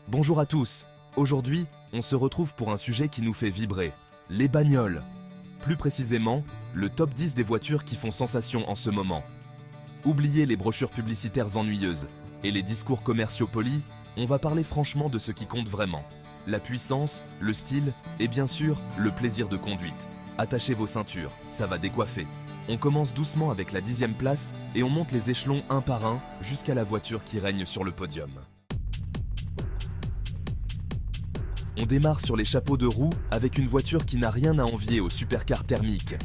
Bonjour à tous. Aujourd'hui, on se retrouve pour un sujet qui nous fait vibrer, les bagnoles. Plus précisément, le top 10 des voitures qui font sensation en ce moment. Oubliez les brochures publicitaires ennuyeuses et les discours commerciaux polis, on va parler franchement de ce qui compte vraiment. La puissance, le style et bien sûr, le plaisir de conduite. Attachez vos ceintures, ça va décoiffer. On commence doucement avec la 10e place et on monte les échelons un par un jusqu'à la voiture qui règne sur le podium. On démarre sur les chapeaux de roue avec une voiture qui n'a rien à envier aux supercars thermiques.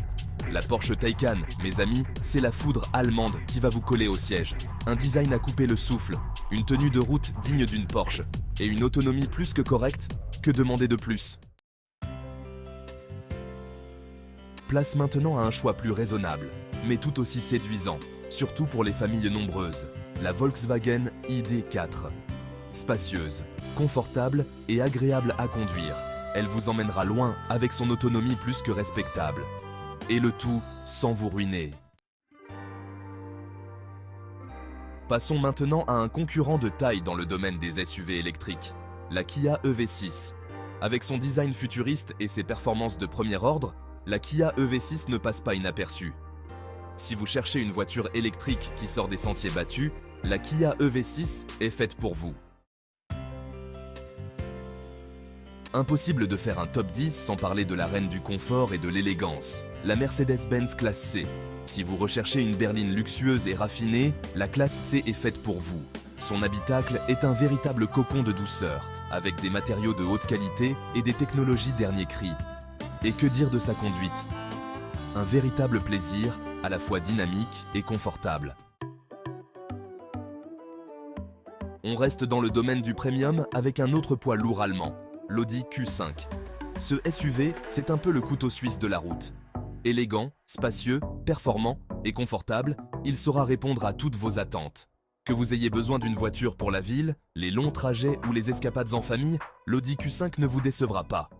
La Porsche Taycan, mes amis, c'est la foudre allemande qui va vous coller au siège. Un design à couper le souffle, une tenue de route digne d'une Porsche et une autonomie plus que correcte, que demander de plus? Place maintenant à un choix plus raisonnable, mais tout aussi séduisant, surtout pour les familles nombreuses, la Volkswagen ID.4. Spacieuse, confortable et agréable à conduire, elle vous emmènera loin avec son autonomie plus que respectable. Et le tout sans vous ruiner. Passons maintenant à un concurrent de taille dans le domaine des SUV électriques, la Kia EV6. Avec son design futuriste et ses performances de premier ordre, la Kia EV6 ne passe pas inaperçue. Si vous cherchez une voiture électrique qui sort des sentiers battus, la Kia EV6 est faite pour vous. Impossible de faire un top 10 sans parler de la reine du confort et de l'élégance, la Mercedes-Benz classe C. Si vous recherchez une berline luxueuse et raffinée, la classe C est faite pour vous. Son habitacle est un véritable cocon de douceur, avec des matériaux de haute qualité et des technologies dernier cri. Et que dire de sa conduite? Un véritable plaisir, à la fois dynamique et confortable. On reste dans le domaine du premium avec un autre poids lourd allemand, l'Audi Q5. Ce SUV, c'est un peu le couteau suisse de la route. Élégant, spacieux, performant et confortable, il saura répondre à toutes vos attentes. Que vous ayez besoin d'une voiture pour la ville, les longs trajets ou les escapades en famille, l'Audi Q5 ne vous décevra pas.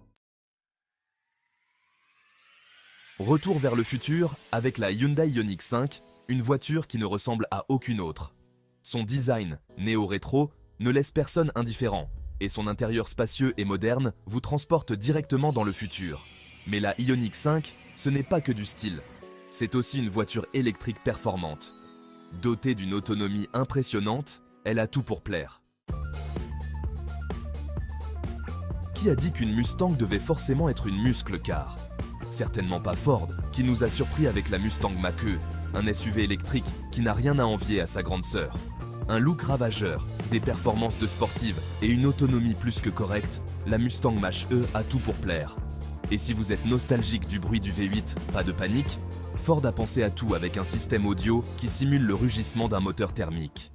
Retour vers le futur avec la Hyundai Ioniq 5, une voiture qui ne ressemble à aucune autre. Son design, néo-rétro, ne laisse personne indifférent, et son intérieur spacieux et moderne vous transporte directement dans le futur. Mais la Ioniq 5, ce n'est pas que du style. C'est aussi une voiture électrique performante. Dotée d'une autonomie impressionnante, elle a tout pour plaire. Qui a dit qu'une Mustang devait forcément être une muscle car? Certainement pas Ford, qui nous a surpris avec la Mustang Mach-E, un SUV électrique qui n'a rien à envier à sa grande sœur. Un look ravageur, des performances de sportive et une autonomie plus que correcte, la Mustang Mach-E a tout pour plaire. Et si vous êtes nostalgique du bruit du V8, pas de panique, Ford a pensé à tout avec un système audio qui simule le rugissement d'un moteur thermique.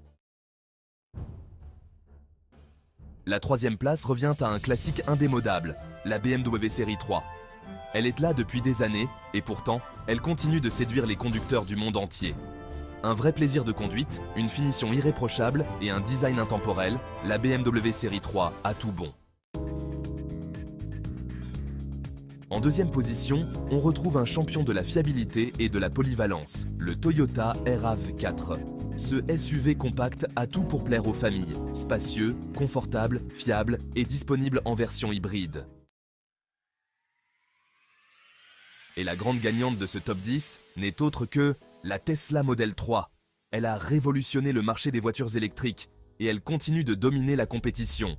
La 3e place revient à un classique indémodable, la BMW série 3. Elle est là depuis des années et pourtant, elle continue de séduire les conducteurs du monde entier. Un vrai plaisir de conduite, une finition irréprochable et un design intemporel, la BMW série 3 a tout bon. En 2e position, on retrouve un champion de la fiabilité et de la polyvalence, le Toyota RAV4. Ce SUV compact a tout pour plaire aux familles, spacieux, confortable, fiable et disponible en version hybride. Et la grande gagnante de ce top 10 n'est autre que la Tesla Model 3. Elle a révolutionné le marché des voitures électriques et elle continue de dominer la compétition.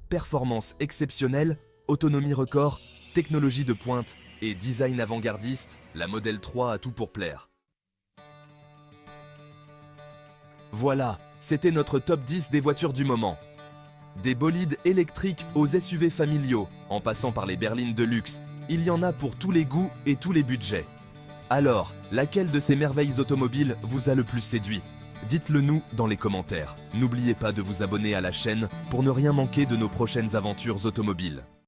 Performance exceptionnelle, autonomie record, technologie de pointe et design avant-gardiste, la Model 3 a tout pour plaire. Voilà, c'était notre top 10 des voitures du moment. Des bolides électriques aux SUV familiaux, en passant par les berlines de luxe, il y en a pour tous les goûts et tous les budgets. Alors, laquelle de ces merveilles automobiles vous a le plus séduit? Dites-le nous dans les commentaires. N'oubliez pas de vous abonner à la chaîne pour ne rien manquer de nos prochaines aventures automobiles.